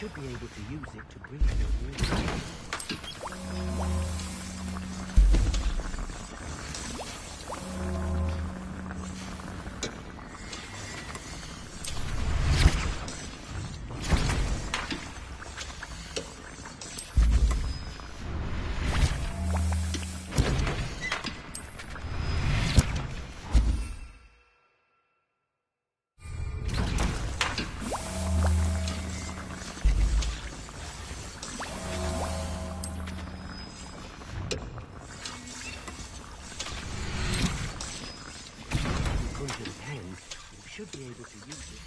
should be able to use it to breathe your new. Should be able to use it.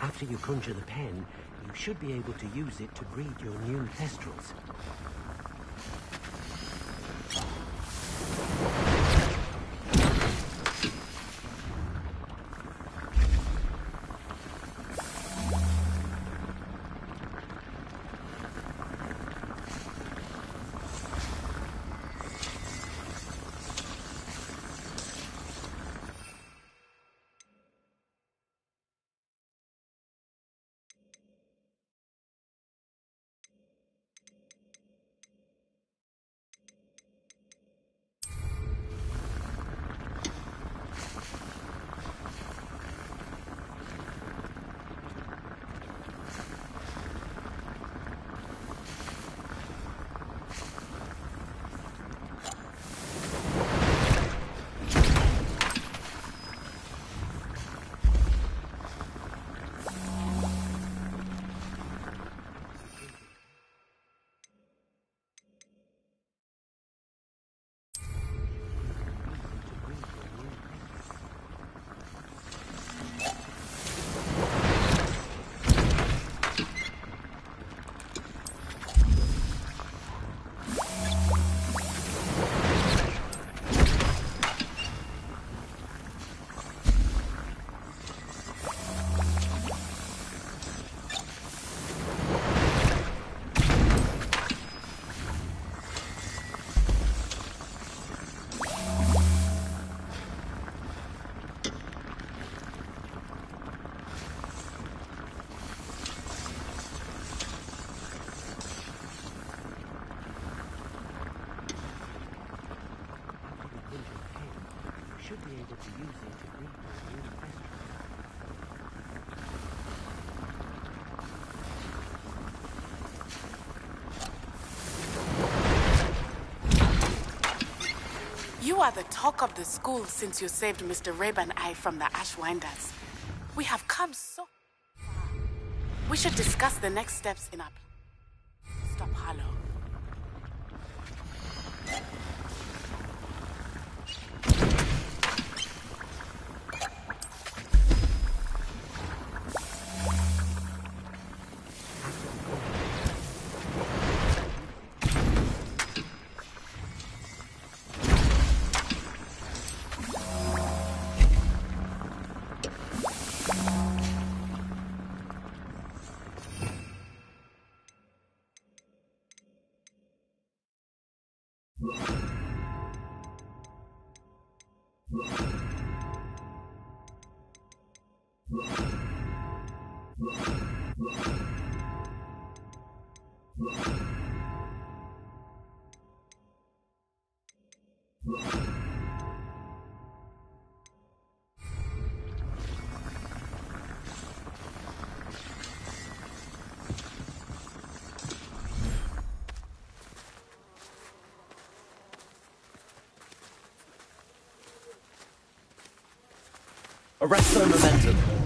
After you conjure the pen, you should be able to use it to breed your new thestrals. Should be able to use it to breed your new thestrals. You are the talk of the school since you saved Mr. Rabe and I from the Ashwinders. We have come so far. We should discuss the next steps in our plan. Stop Hollow. Arresto momentum.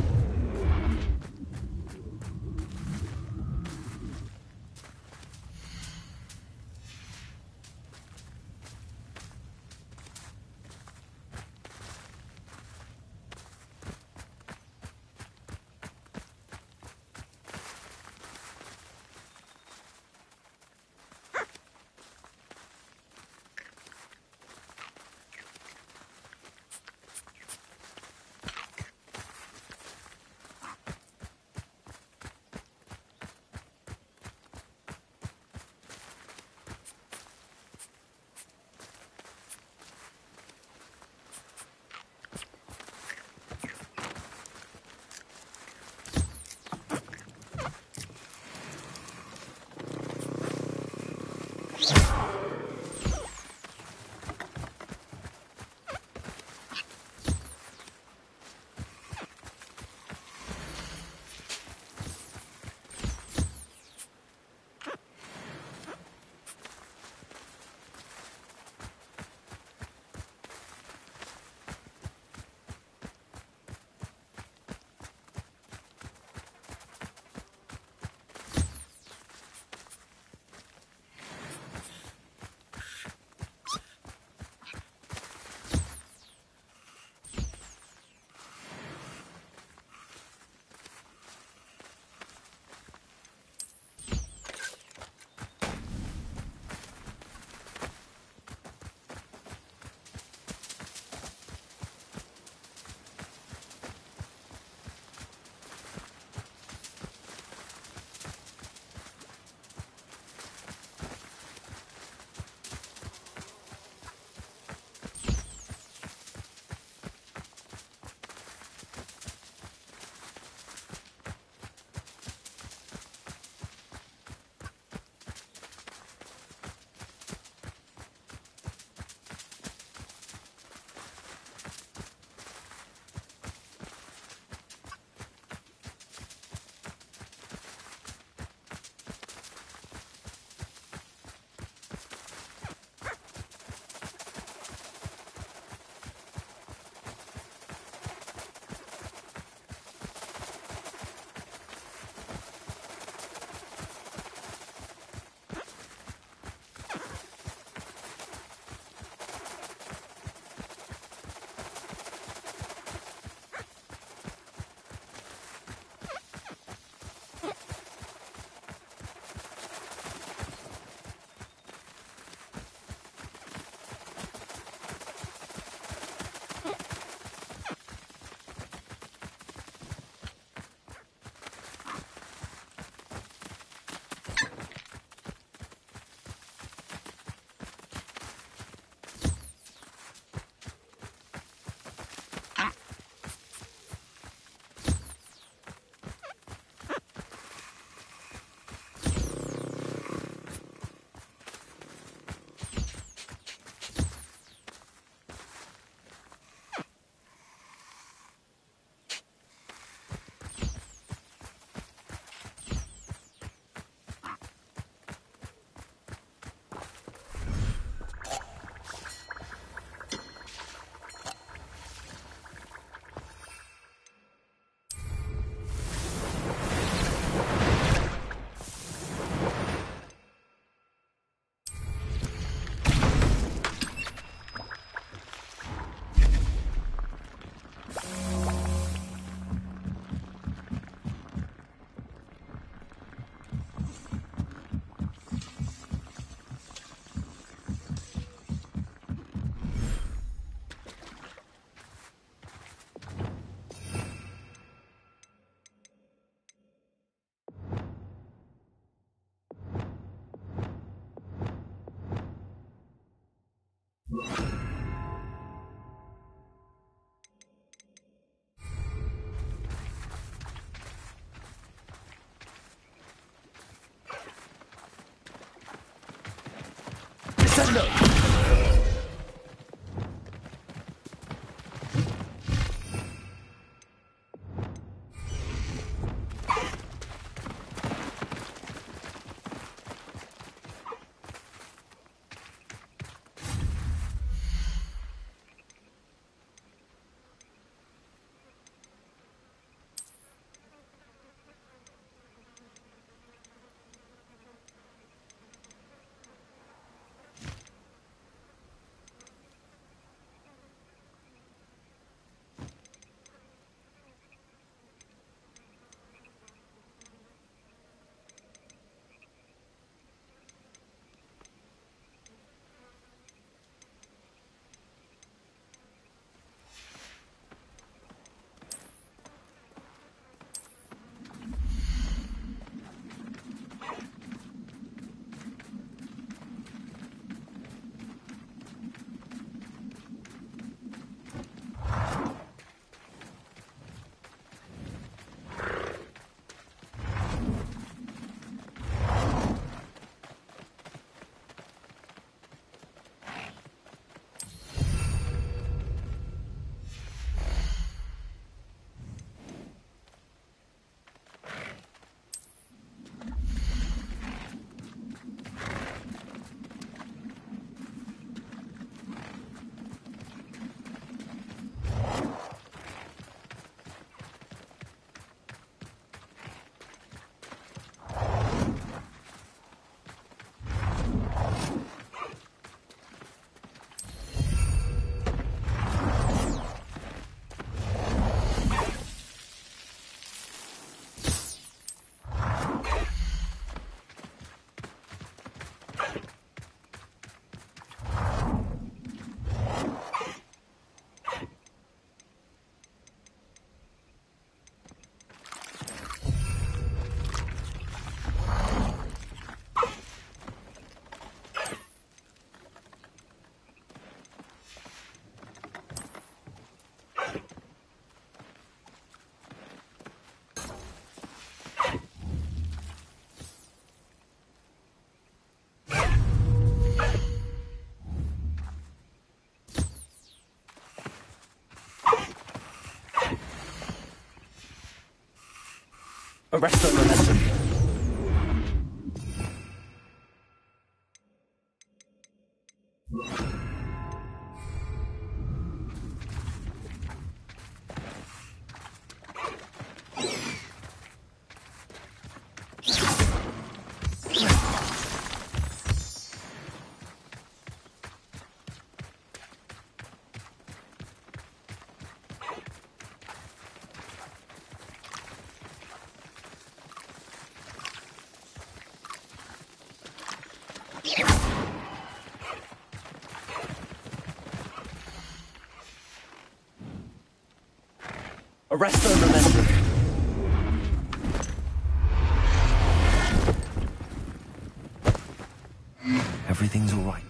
Arrest the momentum. Arrest the momentum. Everything's all right.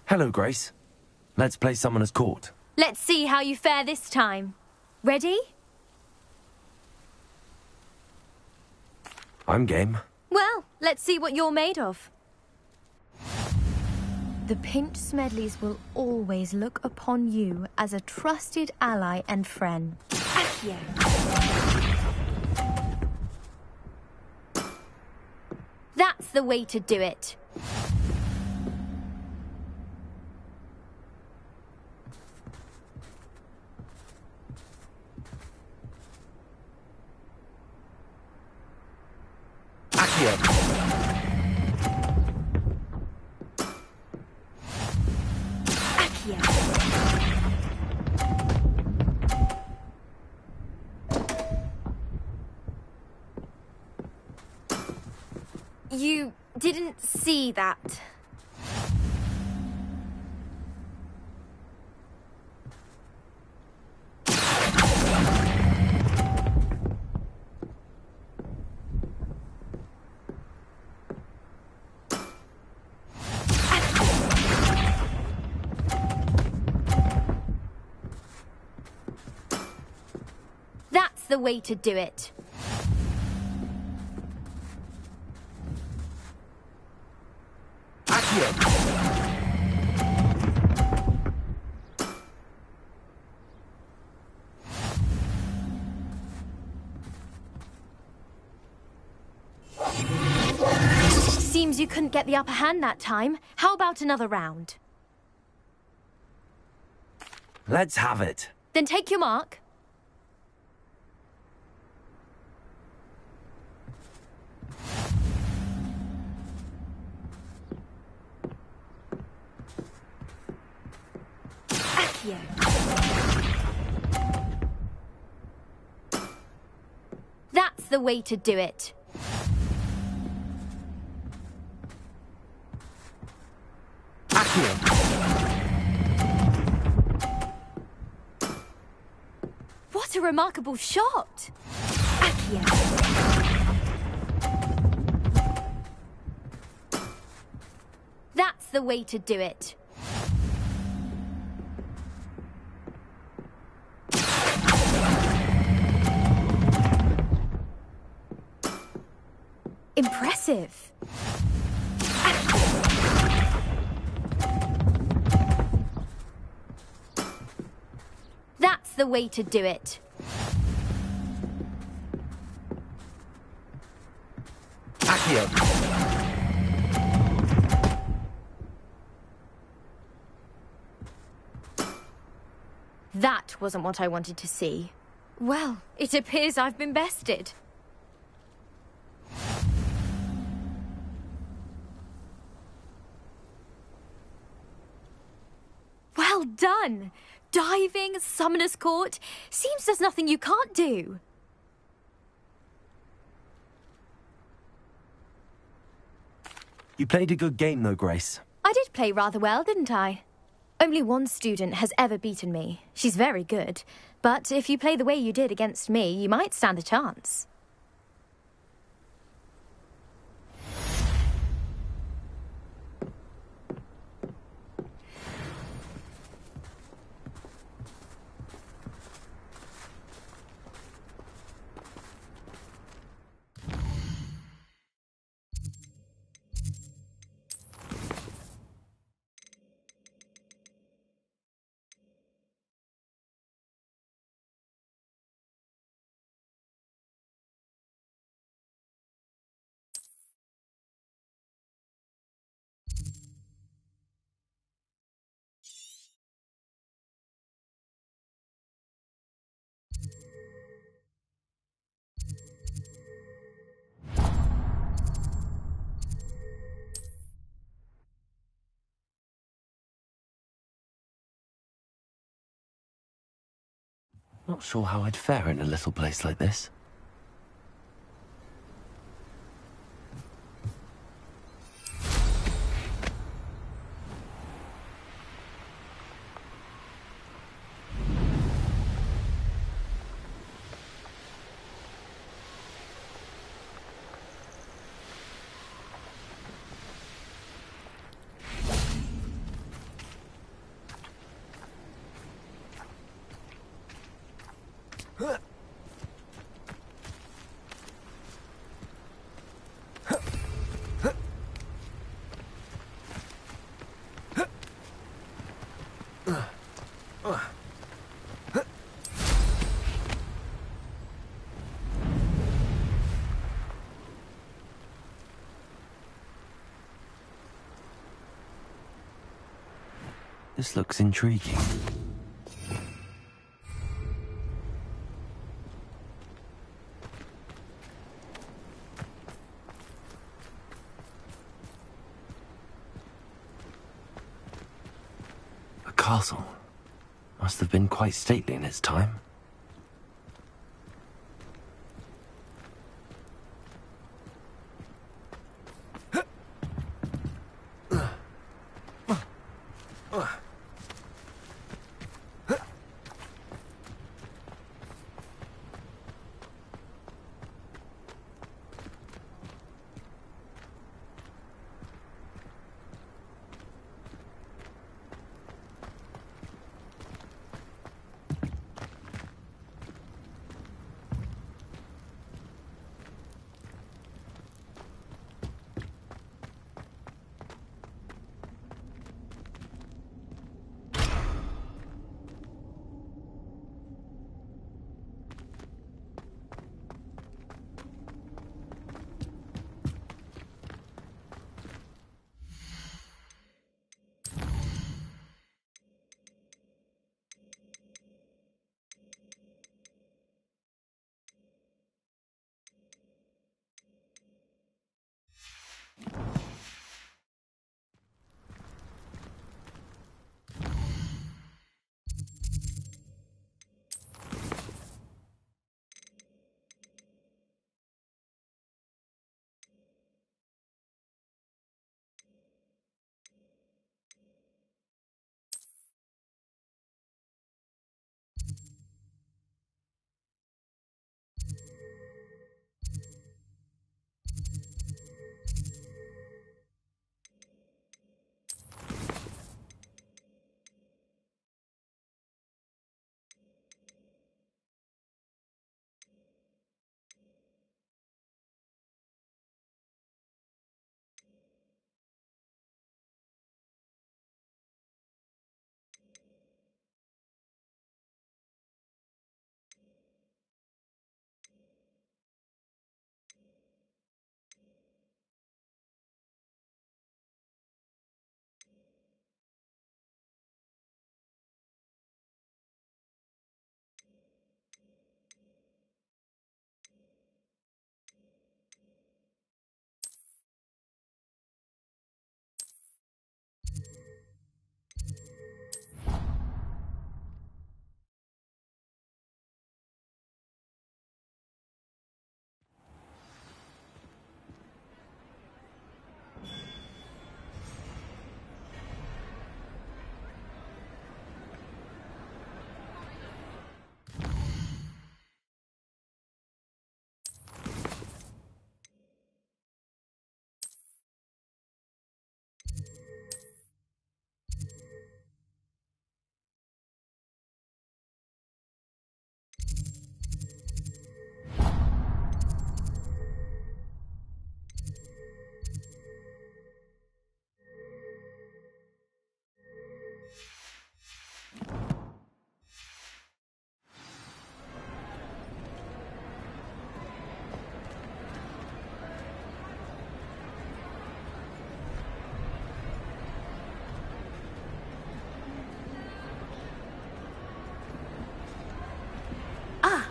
Hello, Grace. Let's play Summoner's Court. Let's see how you fare this time. Ready? I'm game. Well, let's see what you're made of. The Pinch Smedleys will always look upon you as a trusted ally and friend. Accio. That's the way to do it. You didn't see that. That's the way to do it. Seems you couldn't get the upper hand that time. How about another round? Let's have it. Then take your mark. Accio. That's the way to do it. What a remarkable shot! Accio. the way to do it. Impressive. That's the way to do it. Accio! That wasn't what I wanted to see. Well, it appears I've been bested. Well done! Diving, Summoner's Court. Seems there's nothing you can't do. You played a good game, though, Grace. I did play rather well, didn't I? Only one student has ever beaten me. She's very good. But if you play the way you did against me, you might stand a chance. Not sure how I'd fare in a little place like this. This looks intriguing. A castle. Must have been quite stately in its time.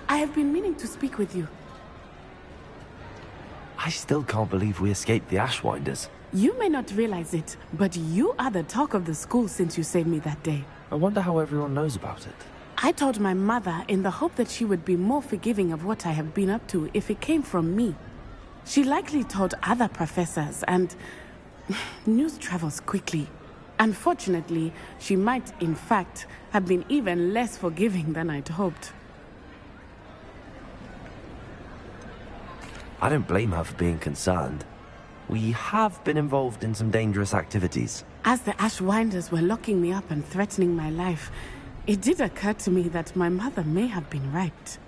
I have been meaning to speak with you. I still can't believe we escaped the Ashwinders. You may not realize it, but you are the talk of the school since you saved me that day. I wonder how everyone knows about it. I told my mother in the hope that she would be more forgiving of what I have been up to if it came from me. She likely told other professors, and news travels quickly. Unfortunately, she might, in fact, have been even less forgiving than I'd hoped. I don't blame her for being concerned. We have been involved in some dangerous activities. As the Ashwinders were locking me up and threatening my life, it did occur to me that my mother may have been right.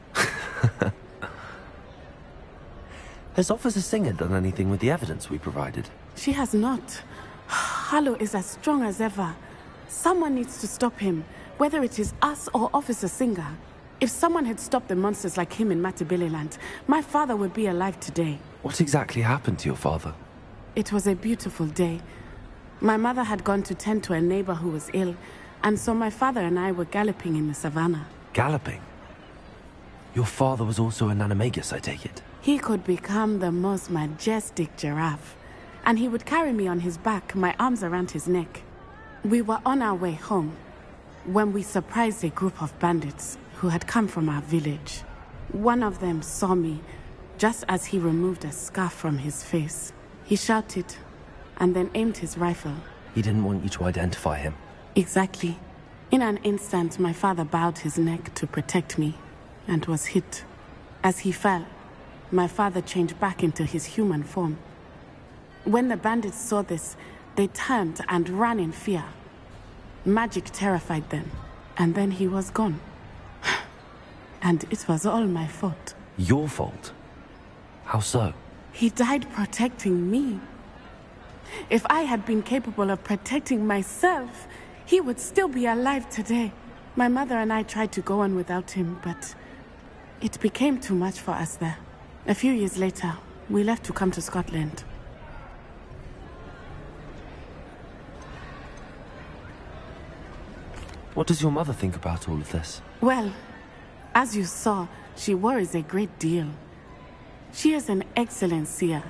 Has Officer Singer done anything with the evidence we provided? She has not. Harlow is as strong as ever. Someone needs to stop him, whether it is us or Officer Singer. If someone had stopped the monsters like him in Matabeleland, my father would be alive today. What exactly happened to your father? It was a beautiful day. My mother had gone to tend to a neighbor who was ill, and so my father and I were galloping in the savannah. Galloping? Your father was also an animagus, I take it? He could become the most majestic giraffe, and he would carry me on his back, my arms around his neck. We were on our way home when we surprised a group of bandits who had come from our village. One of them saw me just as he removed a scarf from his face. He shouted and then aimed his rifle. He didn't want you to identify him. Exactly. In an instant, my father bowed his neck to protect me and was hit. As he fell, my father changed back into his human form. When the bandits saw this, they turned and ran in fear. Magic terrified them, and then he was gone. And it was all my fault. Your fault? How so? He died protecting me. If I had been capable of protecting myself, he would still be alive today. My mother and I tried to go on without him, but it became too much for us there. A few years later, we left to come to Scotland. What does your mother think about all of this? Well, as you saw, she worries a great deal. She is an excellent seer,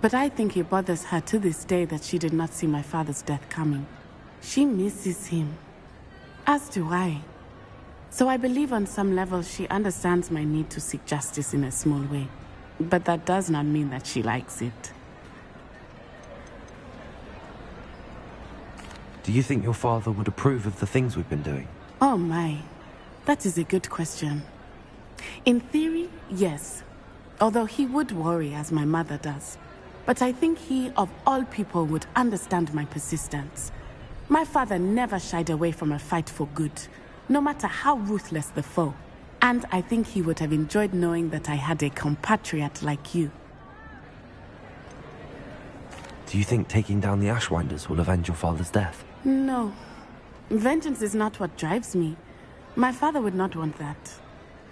but I think it bothers her to this day that she did not see my father's death coming. She misses him, as do I. So I believe on some level she understands my need to seek justice in a small way. But that does not mean that she likes it. Do you think your father would approve of the things we've been doing? Oh my, that is a good question. In theory, yes. Although he would worry as my mother does. But I think he, of all people, would understand my persistence. My father never shied away from a fight for good, no matter how ruthless the foe. And I think he would have enjoyed knowing that I had a compatriot like you. Do you think taking down the Ashwinders will avenge your father's death? No. Vengeance is not what drives me. My father would not want that.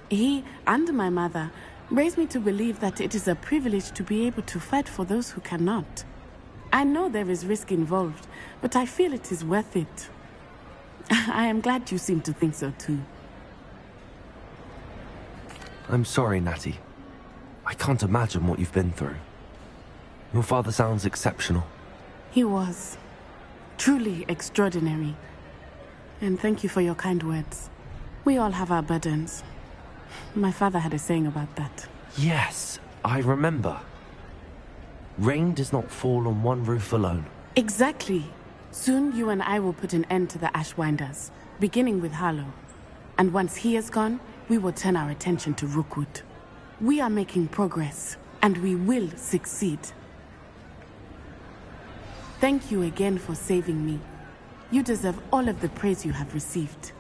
He and my mother raised me to believe that it is a privilege to be able to fight for those who cannot. I know there is risk involved, but I feel it is worth it. I am glad you seem to think so too. I'm sorry, Natty. I can't imagine what you've been through. Your father sounds exceptional. He was. Truly extraordinary. And thank you for your kind words. We all have our burdens. My father had a saying about that. Yes, I remember. Rain does not fall on one roof alone. Exactly. Soon you and I will put an end to the Ashwinders, beginning with Harlow. And once he is gone, we will turn our attention to Rookwood. We are making progress, and we will succeed. Thank you again for saving me. You deserve all of the praise you have received.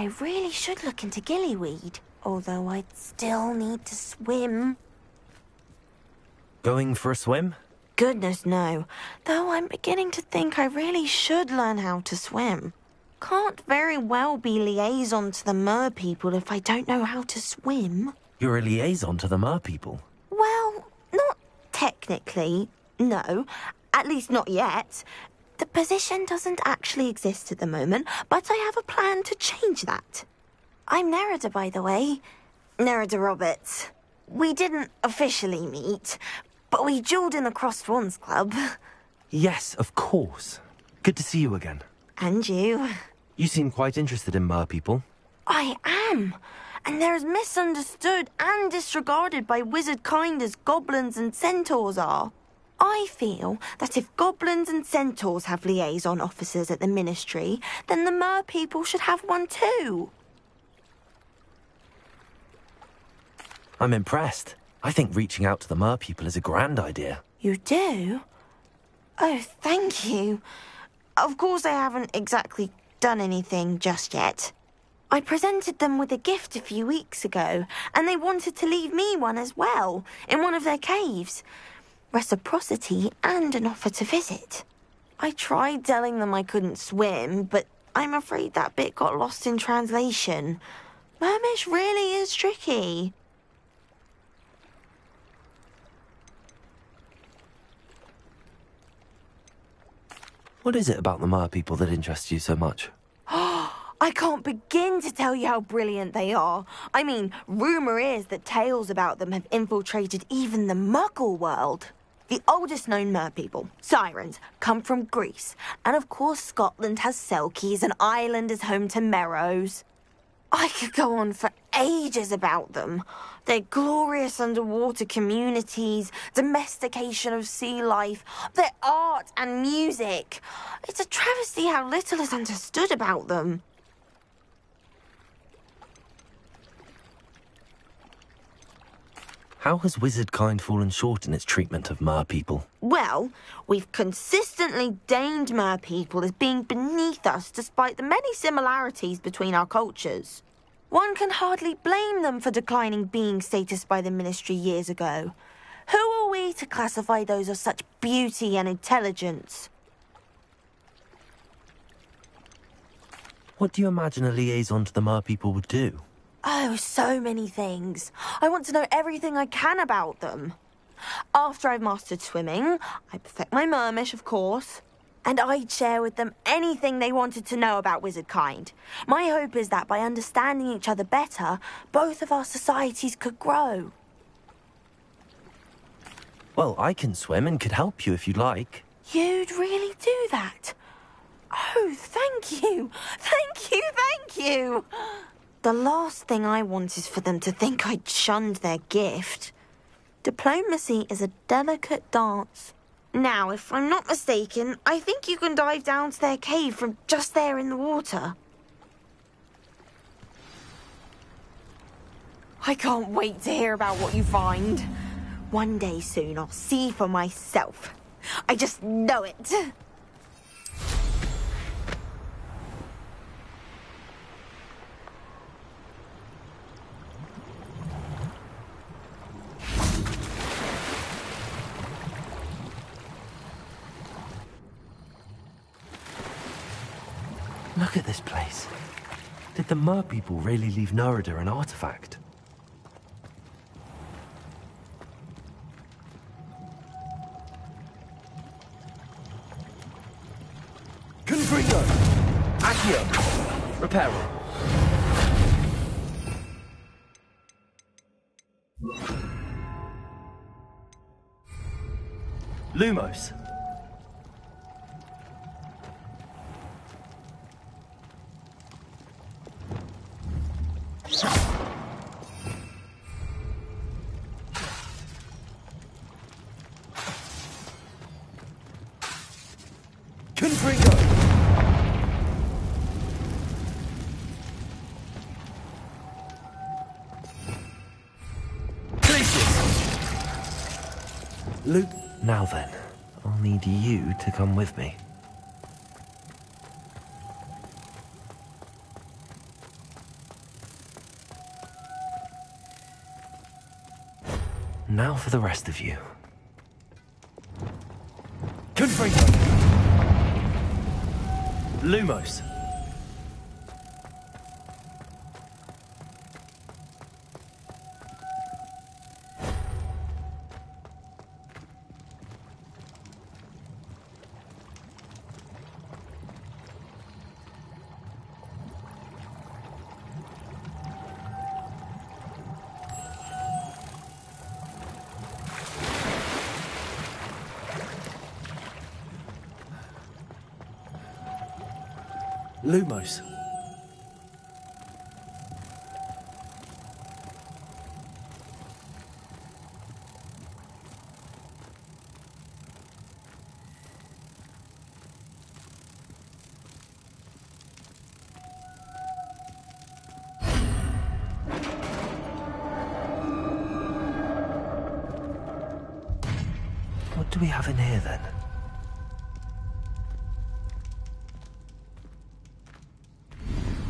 I really should look into gillyweed, although I'd still need to swim. Going for a swim? Goodness, no. Though I'm beginning to think I really should learn how to swim. Can't very well be liaison to the mer people if I don't know how to swim. You're a liaison to the mer people? Well, not technically, no. At least not yet. The position doesn't actually exist at the moment, but I have a plan to change that. I'm Nerida, by the way. Nerida Roberts. We didn't officially meet, but we duelled in the Crossed Swans Club. Yes, of course. Good to see you again. And you. You seem quite interested in mer people. I am. And they're as misunderstood and disregarded by wizard kind as goblins and centaurs are. I feel that if goblins and centaurs have liaison officers at the Ministry, then the mer people should have one too. I'm impressed. I think reaching out to the mer people is a grand idea. You do? Oh, thank you. Of course I haven't exactly done anything just yet. I presented them with a gift a few weeks ago, and they wanted to leave me one as well, in one of their caves. Reciprocity and an offer to visit. I tried telling them I couldn't swim, but I'm afraid that bit got lost in translation. Mermish really is tricky. What is it about the mer people that interests you so much? I can't begin to tell you how brilliant they are. I mean, rumour is that tales about them have infiltrated even the Muggle world. The oldest known mer people, sirens, come from Greece. And of course Scotland has Selkies and Ireland is home to Merrows. I could go on for ages about them. Their glorious underwater communities, domestication of sea life, their art and music. It's a travesty how little is understood about them. How has wizard kind fallen short in its treatment of mer people? Well, we've consistently deemed mer people as being beneath us despite the many similarities between our cultures. One can hardly blame them for declining being status by the Ministry years ago. Who are we to classify those of such beauty and intelligence? What do you imagine a liaison to the mer people would do? Oh, so many things. I want to know everything I can about them. After I've mastered swimming, I perfect my mermish, of course, and I'd share with them anything they wanted to know about wizard kind. My hope is that by understanding each other better, both of our societies could grow. Well, I can swim and could help you if you'd like. You'd really do that? Oh, thank you! Thank you, thank you! The last thing I want is for them to think I'd shunned their gift. Diplomacy is a delicate dance. Now, if I'm not mistaken, I think you can dive down to their cave from just there in the water. I can't wait to hear about what you find. One day soon I'll see for myself. I just know it. Look at this place. Did the mer people really leave Nerida an artifact? Confringo! Accio! Reparo! Lumos! Confringo! Luke, now then, I'll need you to come with me. Now for the rest of you. Confringo! Lumos! Lumos. What do we have in here then?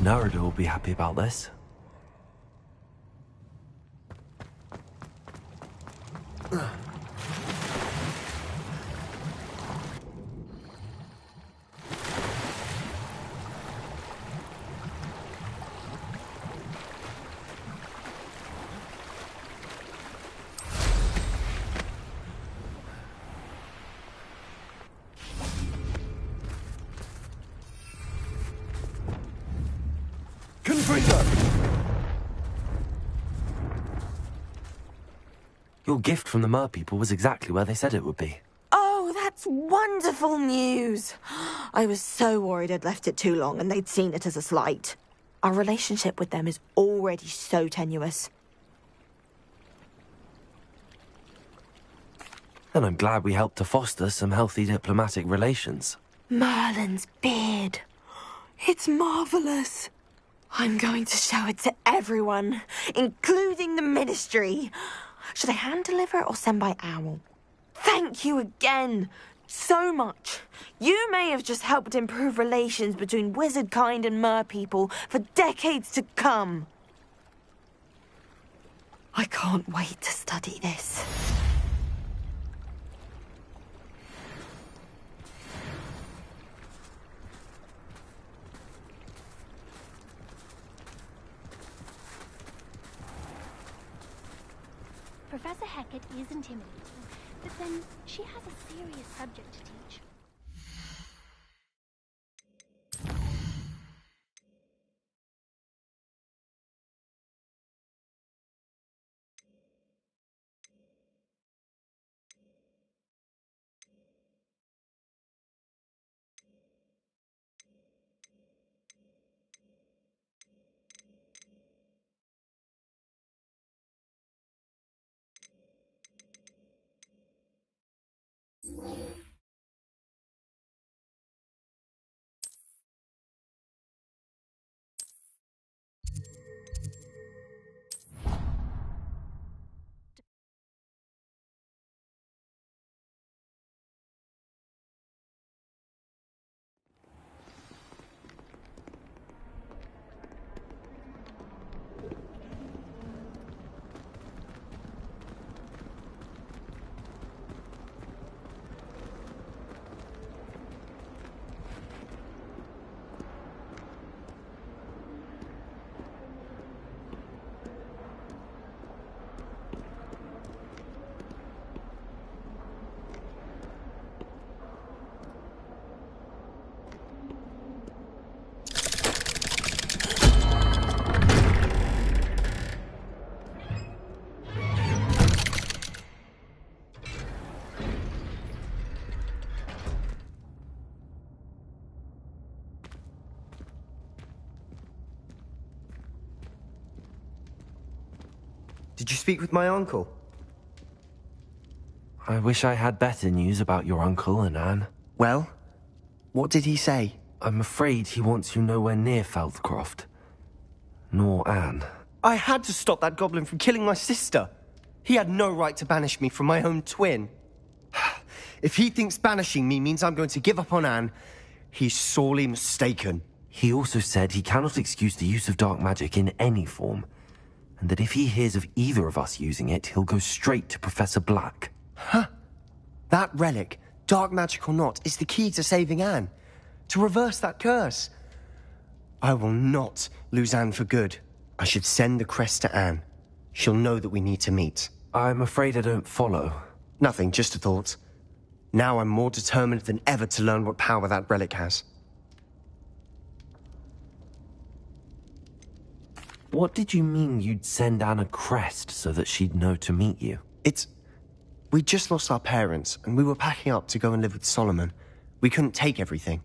Narada will be happy about this. Your gift from the Mer people was exactly where they said it would be. Oh, that's wonderful news. I was so worried I'd left it too long and they'd seen it as a slight. Our relationship with them is already so tenuous. And I'm glad we helped to foster some healthy diplomatic relations. Merlin's beard. It's marvellous. I'm going to show it to everyone, including the Ministry. Should I hand deliver or send by owl? Thank you again. So much. You may have just helped improve relations between wizard kind and mer people for decades to come. I can't wait to study this. Professor Hackett is intimidating, but then she has a serious subject to teach. Did you speak with my uncle? I wish I had better news about your uncle and Anne. Well, what did he say? I'm afraid he wants you nowhere near Feldcroft. Nor Anne. I had to stop that goblin from killing my sister. He had no right to banish me from my own twin. If he thinks banishing me means I'm going to give up on Anne, he's sorely mistaken. He also said he cannot excuse the use of dark magic in any form, and that if he hears of either of us using it, he'll go straight to Professor Black. Huh? That relic, dark magic or not, is the key to saving Anne. To reverse that curse. I will not lose Anne for good. I should send the crest to Anne. She'll know that we need to meet. I'm afraid I don't follow. Nothing, just a thought. Now I'm more determined than ever to learn what power that relic has. What did you mean you'd send Anne a crest so that she'd know to meet you? We just lost our parents, and we were packing up to go and live with Solomon. We couldn't take everything.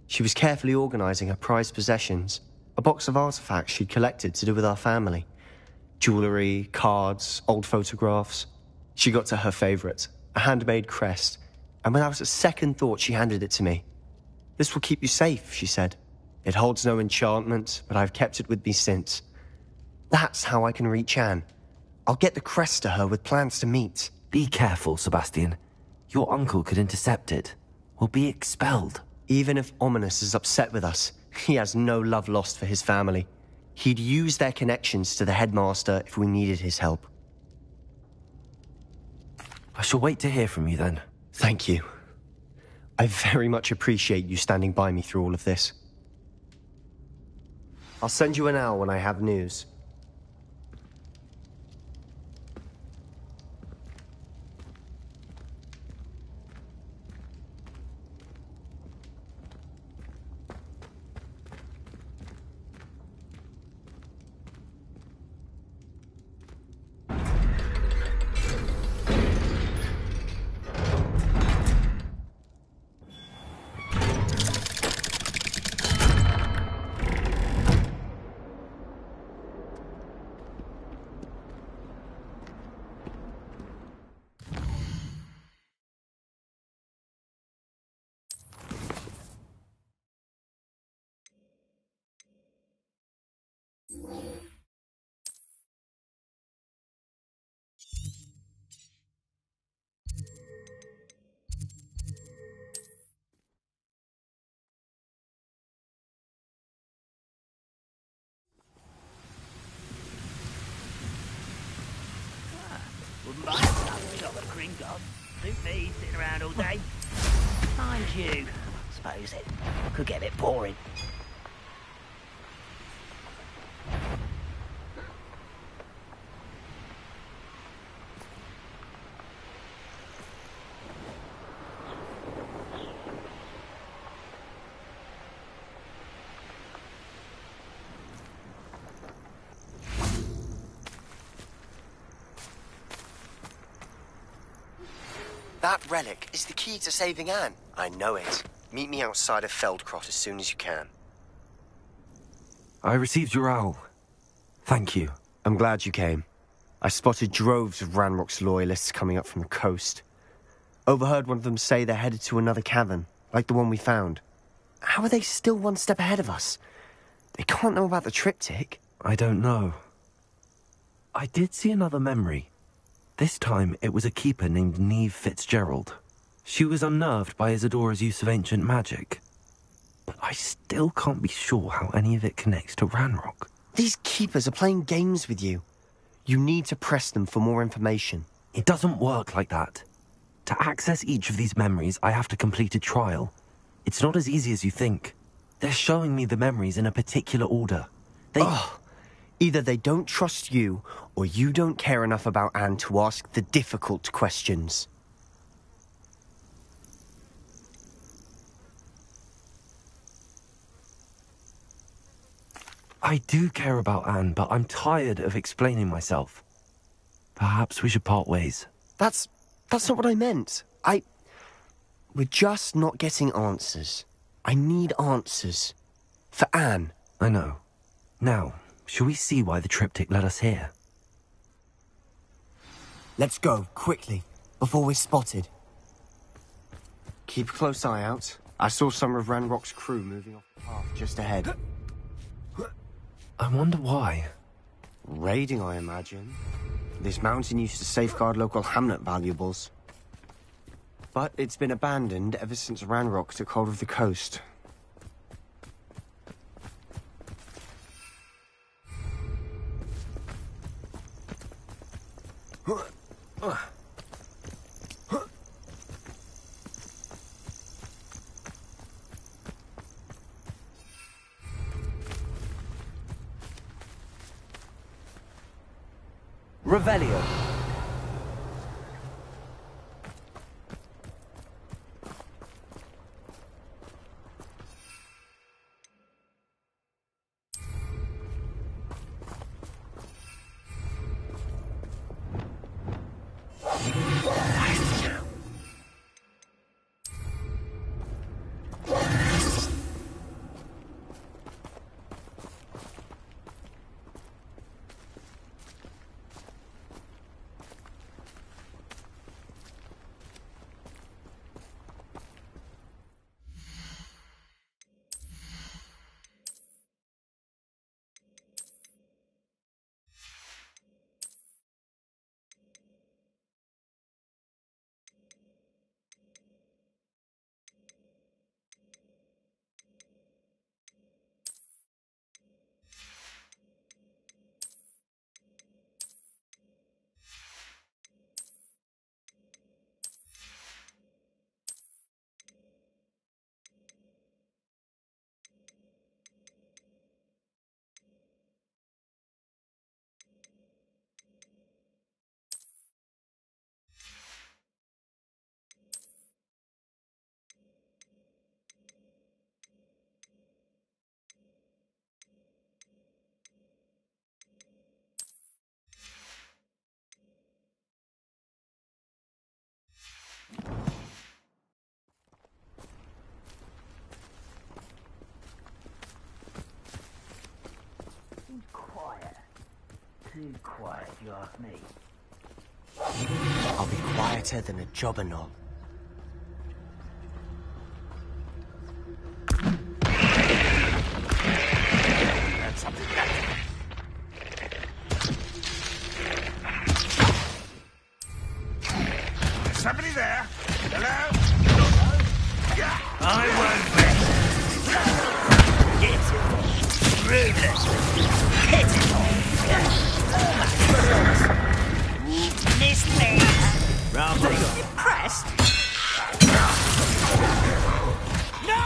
She was carefully organizing her prized possessions, a box of artifacts she'd collected to do with our family. Jewelry, cards, old photographs. She got to her favorite, a handmade crest, and without a second thought she handed it to me. "This will keep you safe," she said. "It holds no enchantment, but I've kept it with me since. That's how I can reach Anne. I'll get the crest to her with plans to meet." Be careful, Sebastian. Your uncle could intercept it. We'll be expelled. Even if Ominous is upset with us, he has no love lost for his family. He'd use their connections to the headmaster if we needed his help. I shall wait to hear from you then. Thank you. I very much appreciate you standing by me through all of this. I'll send you an owl when I have news. Wouldn't buy another chocolate cream god. Suit me, sitting around all day. Mind you, suppose it could get a bit boring. That relic is the key to saving Anne. I know it. Meet me outside of Feldcroft as soon as you can. I received your owl. Thank you. I'm glad you came. I spotted droves of Ranrock's loyalists coming up from the coast. Overheard one of them say they're headed to another cavern, like the one we found. How are they still one step ahead of us? They can't know about the triptych. I don't know. I did see another memory. This time, it was a keeper named Neve Fitzgerald. She was unnerved by Isadora's use of ancient magic. But I still can't be sure how any of it connects to Ranrock. These keepers are playing games with you. You need to press them for more information. It doesn't work like that. To access each of these memories, I have to complete a trial. It's not as easy as you think. They're showing me the memories in a particular order. Either they don't trust you, or you don't care enough about Anne to ask the difficult questions. I do care about Anne, but I'm tired of explaining myself. Perhaps we should part ways. That's not what I meant. We're just not getting answers. I need answers. For Anne. I know. Now, shall we see why the triptych led us here? Let's go, quickly, before we're spotted. Keep a close eye out. I saw some of Ranrock's crew moving off the path just ahead. I wonder why. Raiding, I imagine. This mountain used to safeguard local hamlet valuables. But it's been abandoned ever since Ranrock took hold of the coast. Revelio. Quiet. Too quiet, if you ask me. I'll be quieter than a jobberknoll. That's something better. Is somebody there? Hello? I won't bet. Get it. Rudeness. Pitiful. Missed me. Rather impressed. No!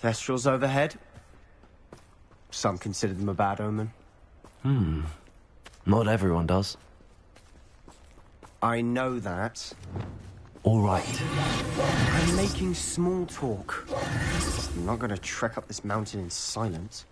Thestrals overhead. Some consider them a bad omen. Not everyone does. I know that. All right. I'm making small talk. I'm not going to trek up this mountain in silence.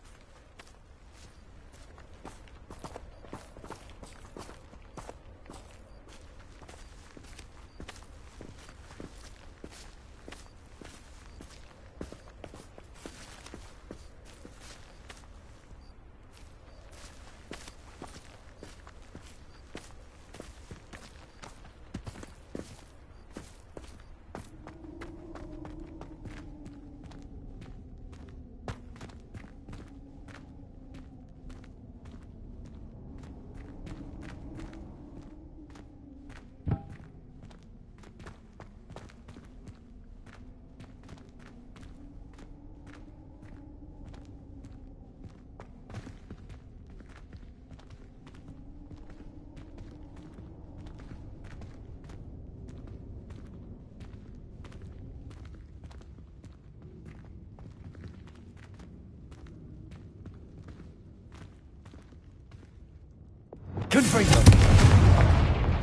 Confringo.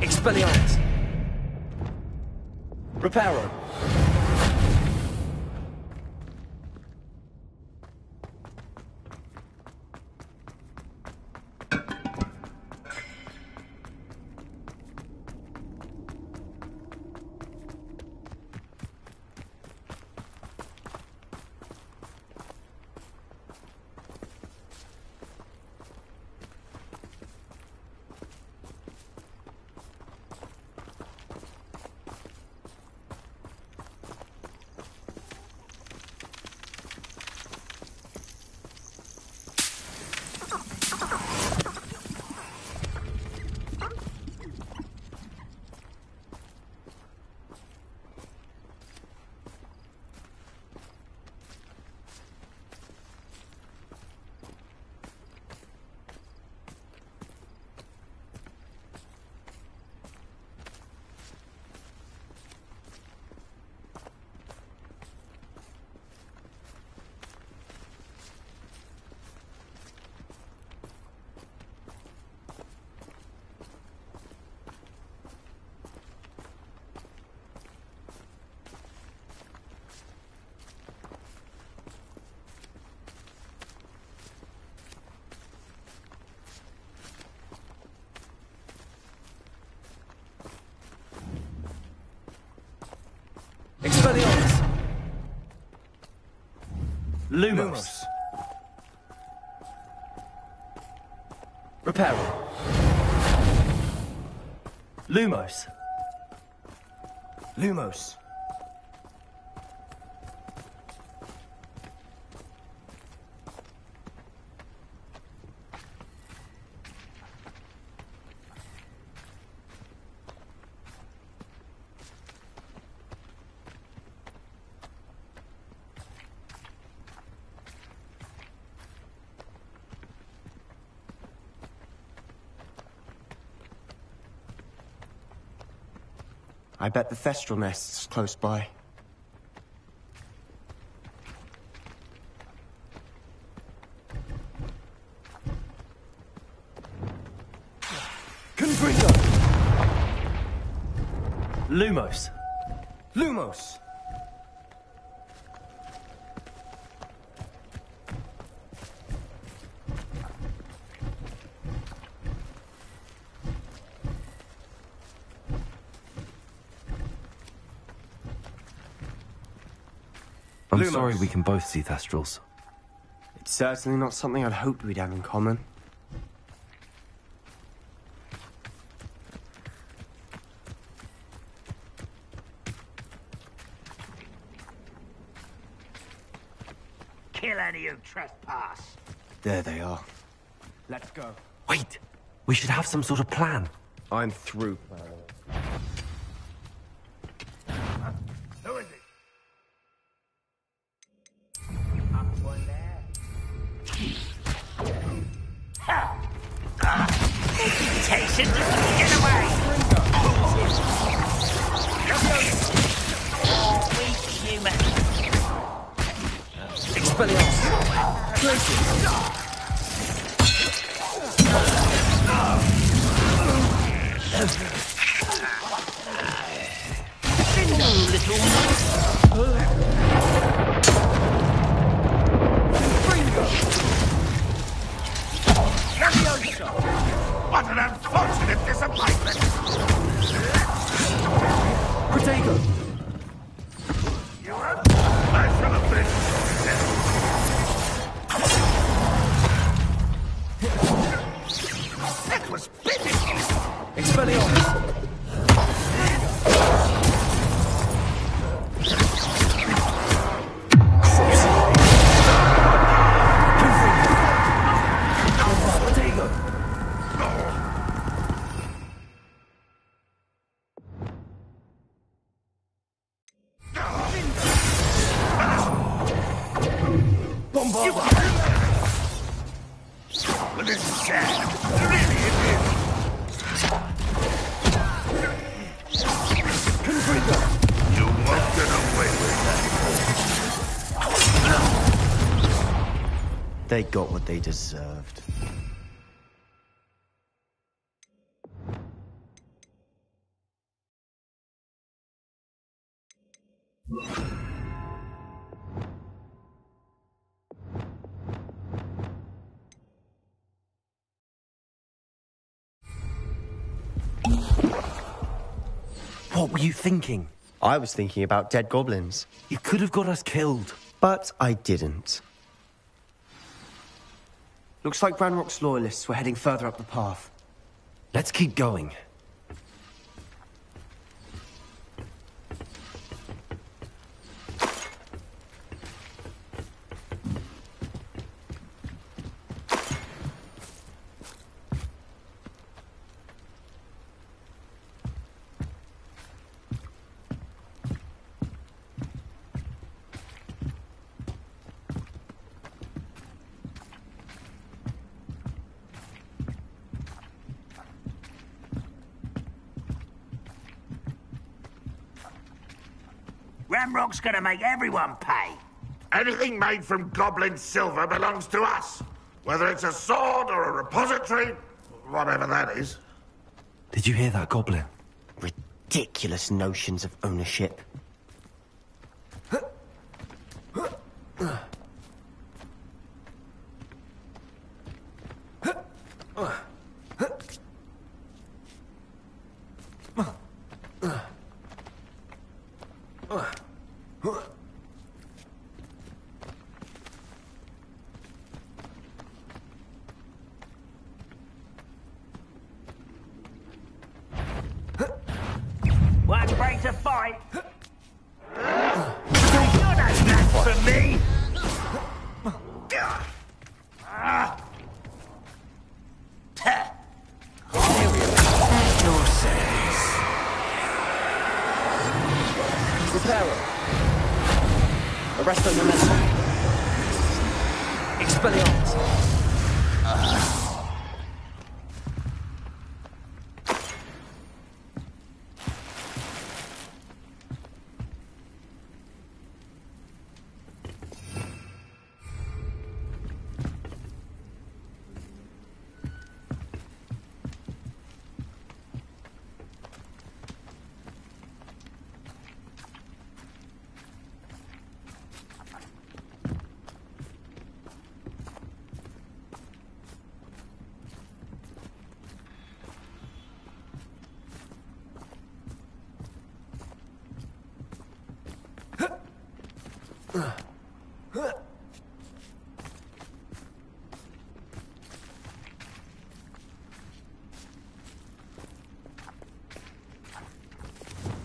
Expelliarmus. Reparo. Expelliarmus! Lumos! Reparo! Lumos! Lumos. I bet the Thestral nest's close by. Confringo! Lumos! Lumos! I'm Lumos. sorry we can both see Thestrals. It's certainly not something I'd hoped we'd have in common. Kill any who trespass. There they are. Let's go. Wait! We should have some sort of plan. I'm through. Who is it? Up one there. Temptation, get away! Oh, weak human. Expelliarmus! What an unfortunate disappointment! Protego! You are? I shall have been. That was pitiful! Expelliarmus! Well, this is sad. Really, it is. You won't get away with that. They got what they deserved. What were you thinking? I was thinking about dead goblins, You could have got us killed. but I didn't. Looks like Ranrock's loyalists were heading further up the path. Let's keep going. Ramrock's gonna make everyone pay. Anything made from goblin silver belongs to us. Whether it's a sword or a repository, whatever that is. Did you hear that, Goblin? Ridiculous notions of ownership. to fight? You're no match for me! Your sense. Reparo. Arresto momentum. Expelliarmus.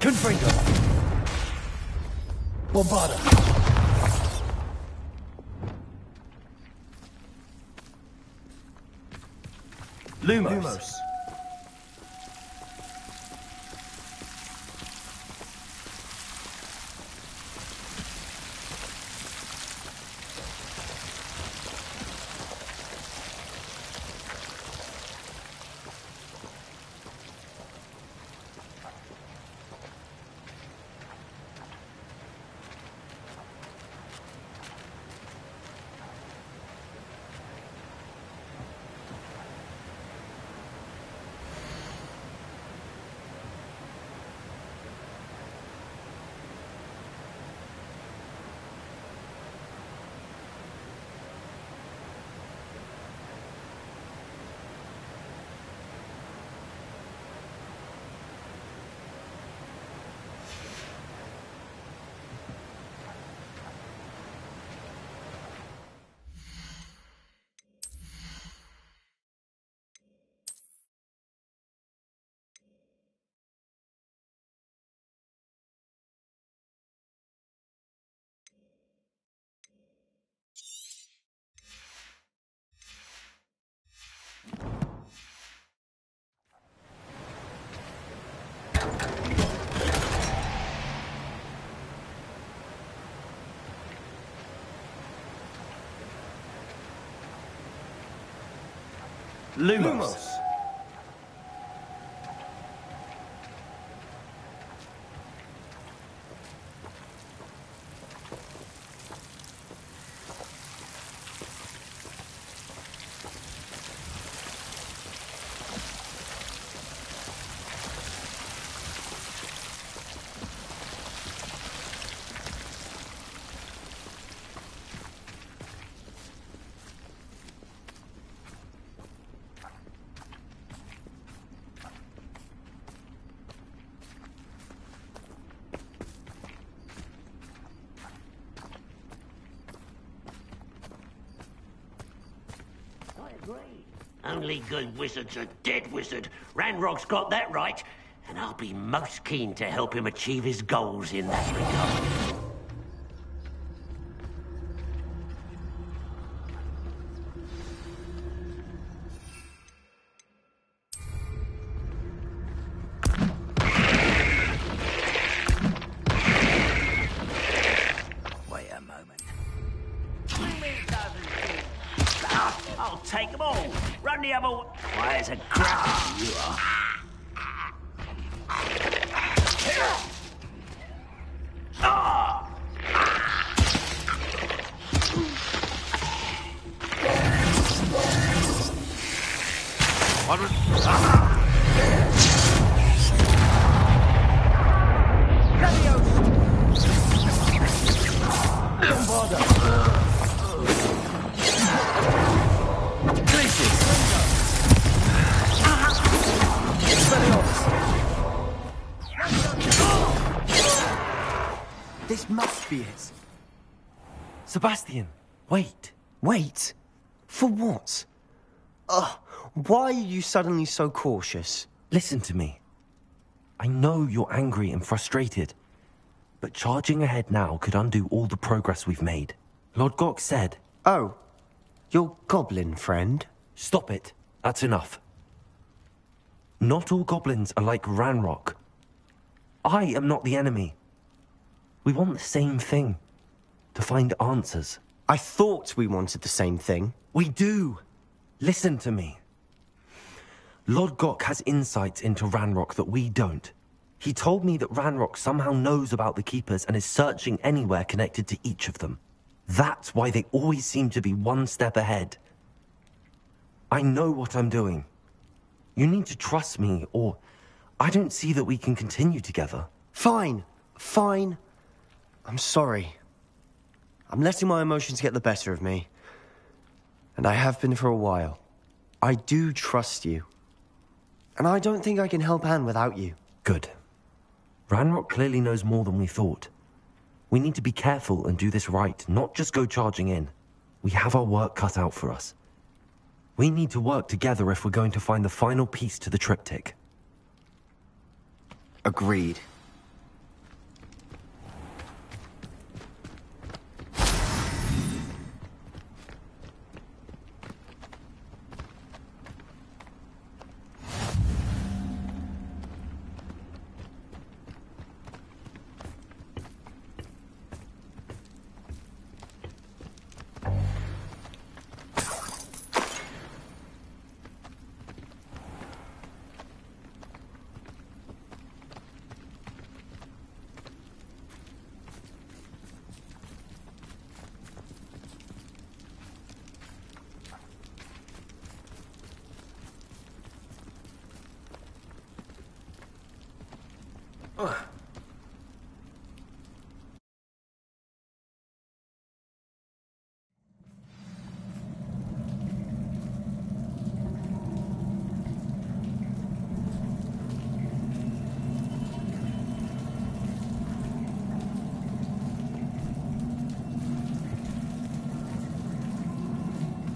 Confringo. Bombada. Lumos. Lumos. Only good wizard's a dead wizard. Ranrock's got that right, and I'll be most keen to help him achieve his goals in that regard. Wait a moment. I'll take them all. Run the other way. Why, it's a crap you are. This must be it. Sebastian, wait. Wait? For what? Ugh, why are you suddenly so cautious? Listen to me. I know you're angry and frustrated, but charging ahead now could undo all the progress we've made. Lord Gok said... Oh, your goblin friend? Stop it. That's enough. Not all goblins are like Ranrock. I am not the enemy. We want the same thing. To find answers. I thought we wanted the same thing. We do. Listen to me. Lord Gok has insights into Ranrock that we don't. He told me that Ranrock somehow knows about the Keepers and is searching anywhere connected to each of them. That's why they always seem to be one step ahead. I know what I'm doing. You need to trust me, or I don't see that we can continue together. Fine. Fine. I'm sorry. I'm letting my emotions get the better of me. And I have been for a while. I do trust you. And I don't think I can help Anne without you. Good. Ranrock clearly knows more than we thought. We need to be careful and do this right, not just go charging in. We have our work cut out for us. We need to work together if we're going to find the final piece to the triptych. Agreed.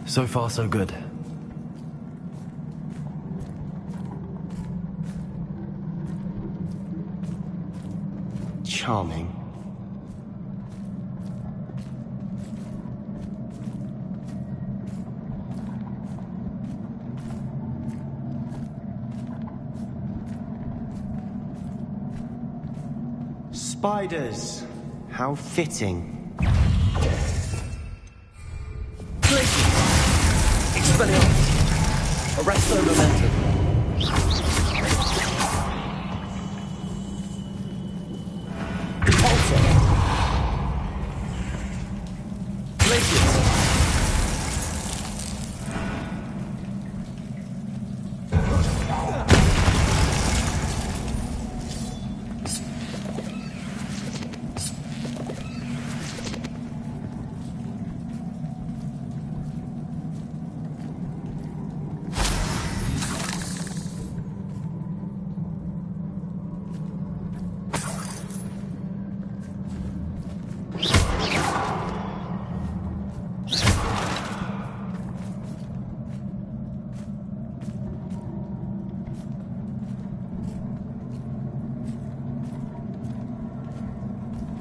So far, so good. Charming. Spiders. How fitting. Expelliarmus! Arresto momentum. Repulsor! Glacius!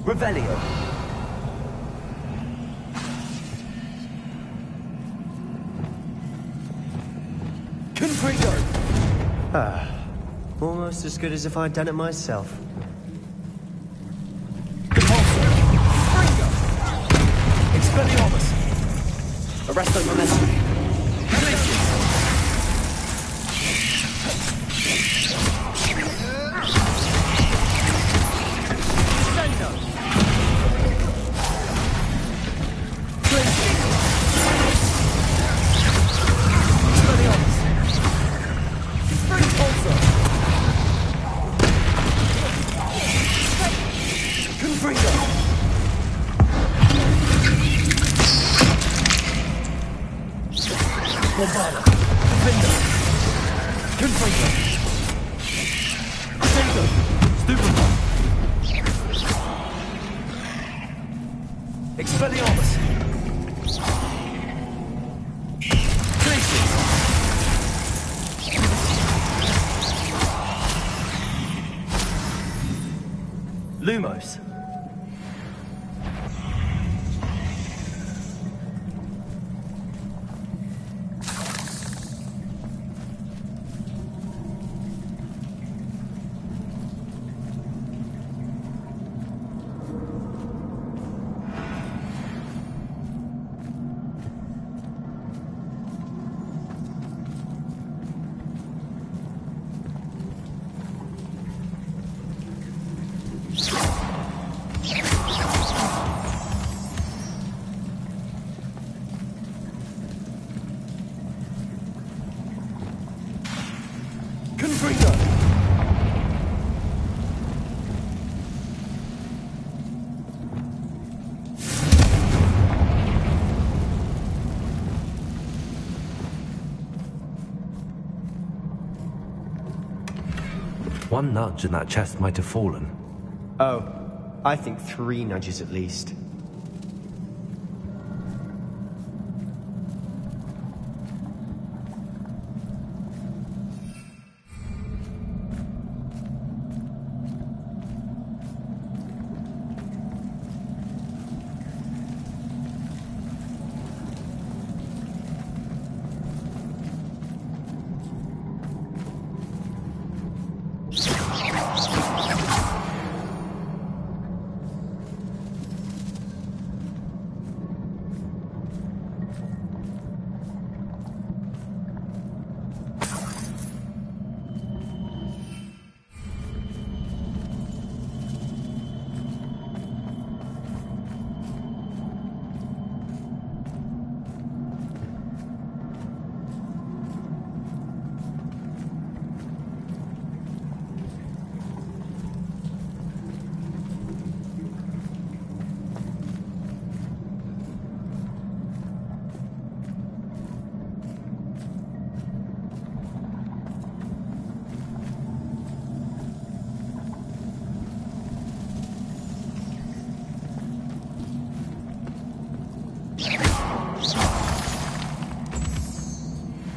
Revelio. Confringo. Almost as good as if I'd done it myself. Repulsor. Confringo. Expelliarmus. Arresto momentum. Glacius. Lumos. One nudge and that chest might have fallen. Oh, I think 3 nudges at least.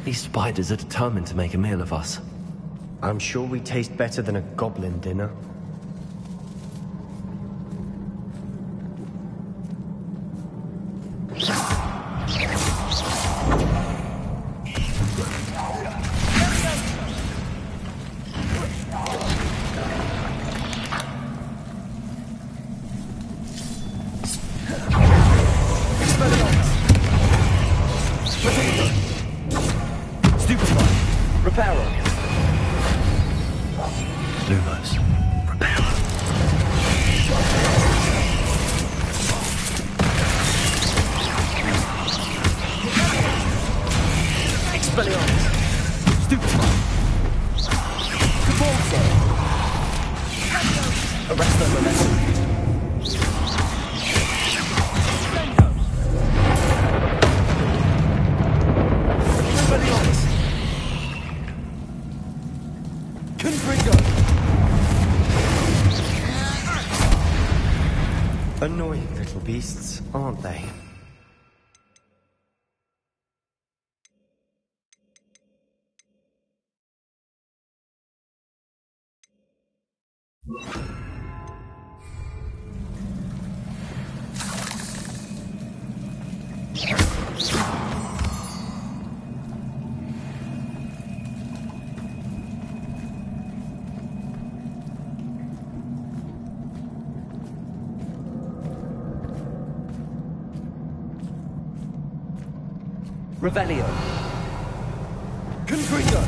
These spiders are determined to make a meal of us. I'm sure we taste better than a goblin dinner. Annoying little beasts, aren't they? Revelio. Confringo.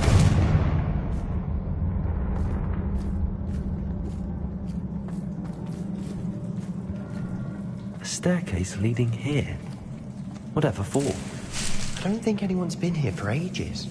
A staircase leading here. Whatever for? I don't think anyone's been here for ages.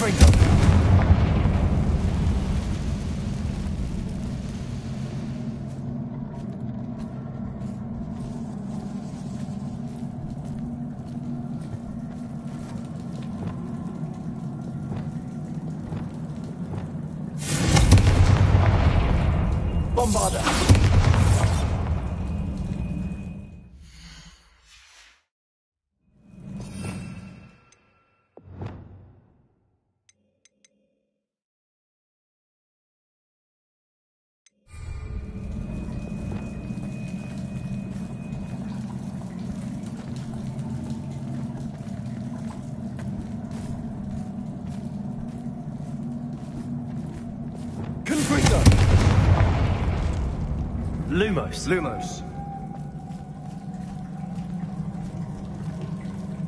Confringo. Bombarder. Confringo. Lumos.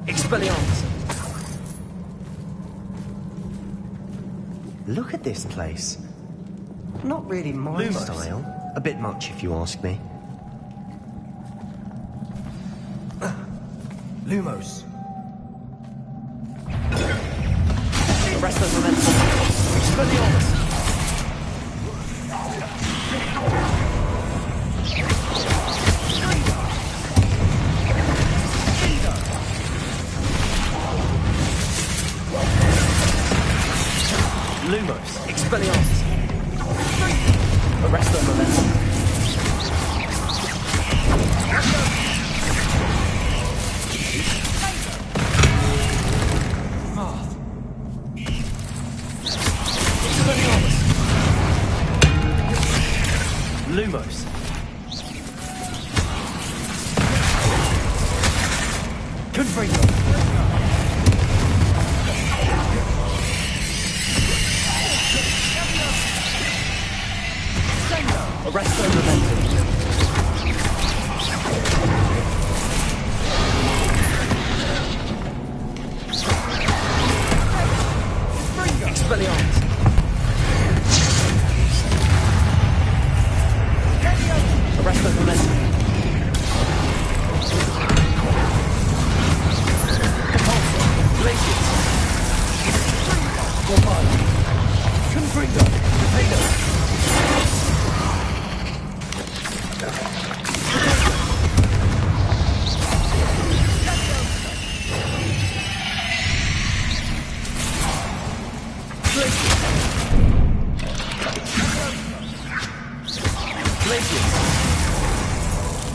Expelliarmus. Look at this place. Not really my Lumos. style. A bit much, if you ask me. Lumos. Arresto momentum. Expelliarmus. Lumos. Expelliarmus. Arresto momentum. Expelliarmus. Lumos. Confringo. Arresto momentum. Expelliarmus. Arresto momentum. Compulsor. Glacius. Bombarder. Confringo. Potato.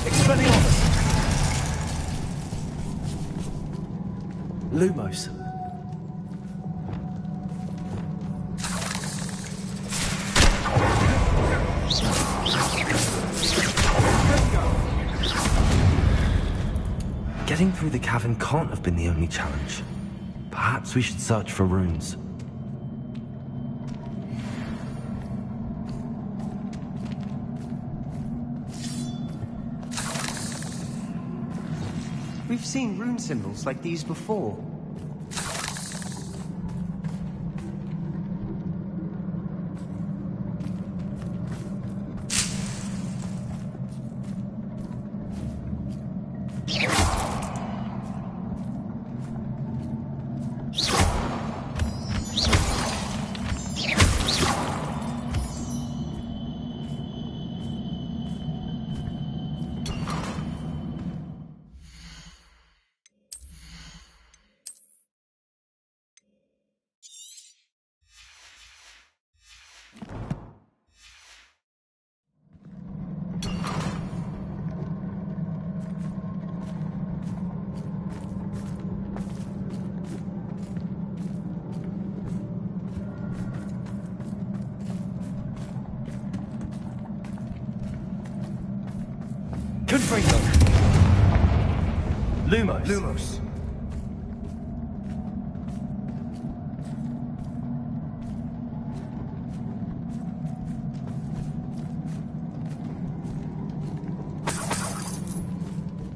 Expelliarmus. Lumos. Getting through the cavern can't have been the only challenge. Perhaps we should search for runes. We've seen rune symbols like these before. Confringo. Lumos. Lumos.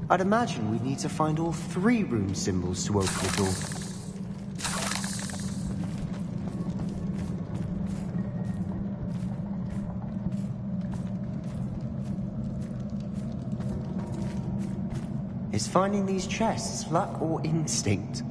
I'd imagine we'd need to find all 3 rune symbols to open the door. Is finding these chests luck or instinct?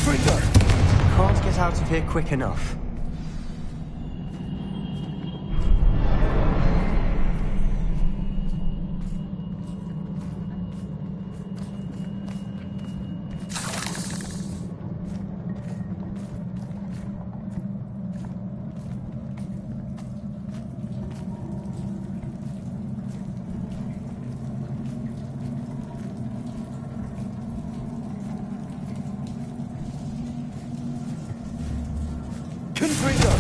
Confringo! Can't get out of here quick enough. Confringo!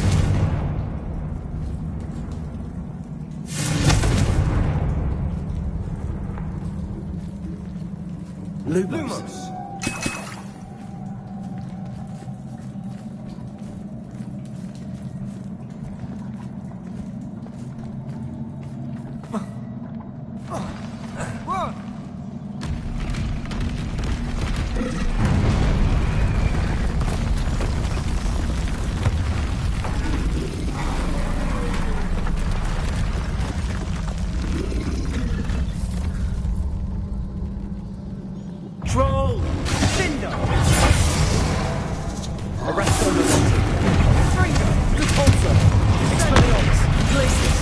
Lumos. Troll! Cinder! Arresto Melotti! Confringo! Repulsor! Expelliarmus! Glacius!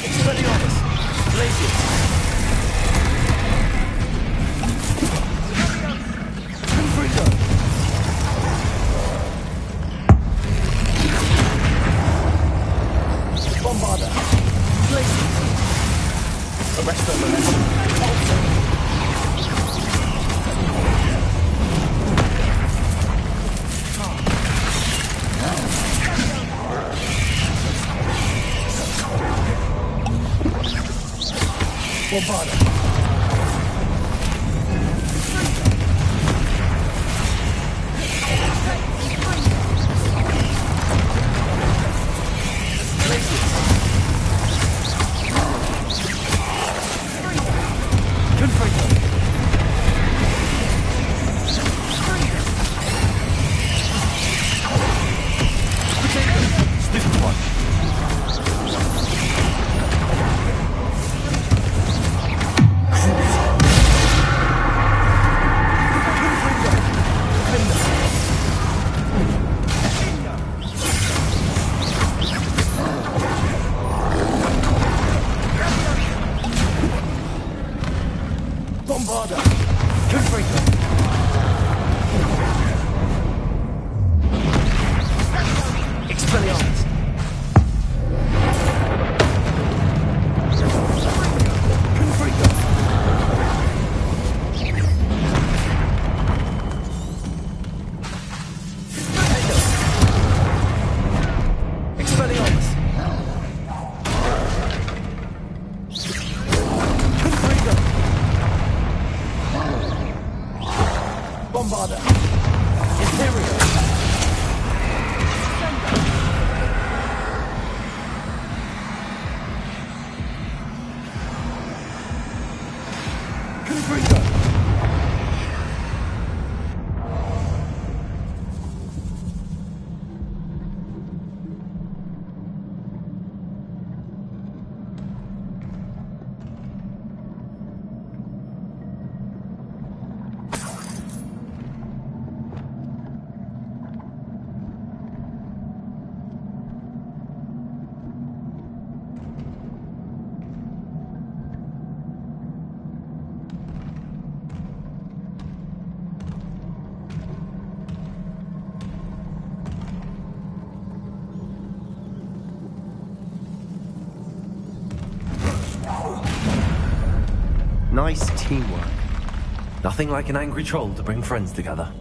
Expelliarmus! Glacius! Confringo! Bombarda! Glacius! Arresto Melotti! Repulsor! Bombarda! Confringo! Stupid one! Bombarda! Confringo! Expelliarmus! Confringo! Expelliarmus! Confringo! Bombarda! Imperial! Confringo! Nice teamwork. Nothing like an angry troll to bring friends together.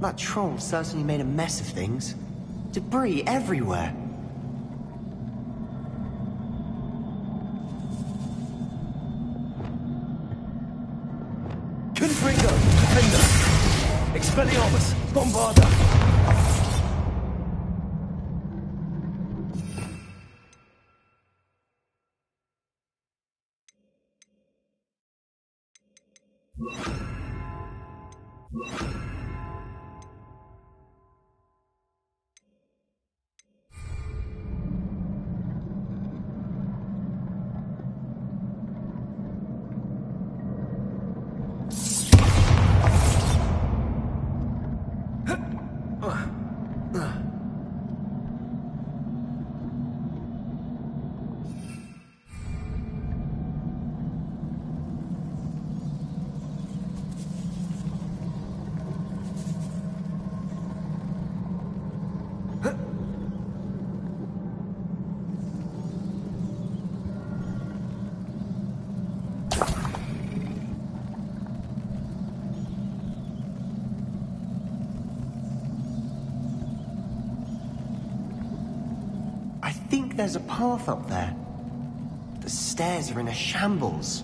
That troll certainly made a mess of things. Debris everywhere. Confringo! Defender! Expelliarmus! Bombarda! I think there's a path up there. The stairs are in a shambles.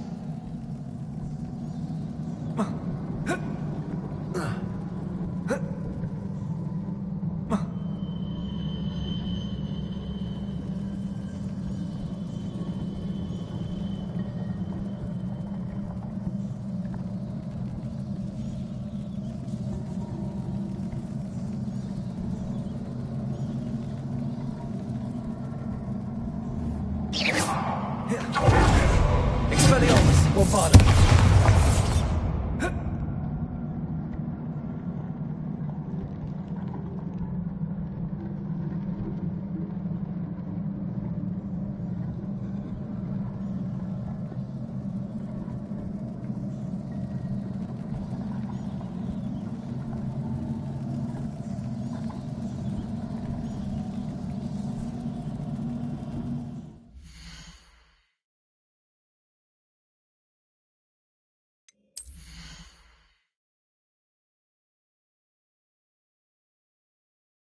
Expelliarmus! Bombarda!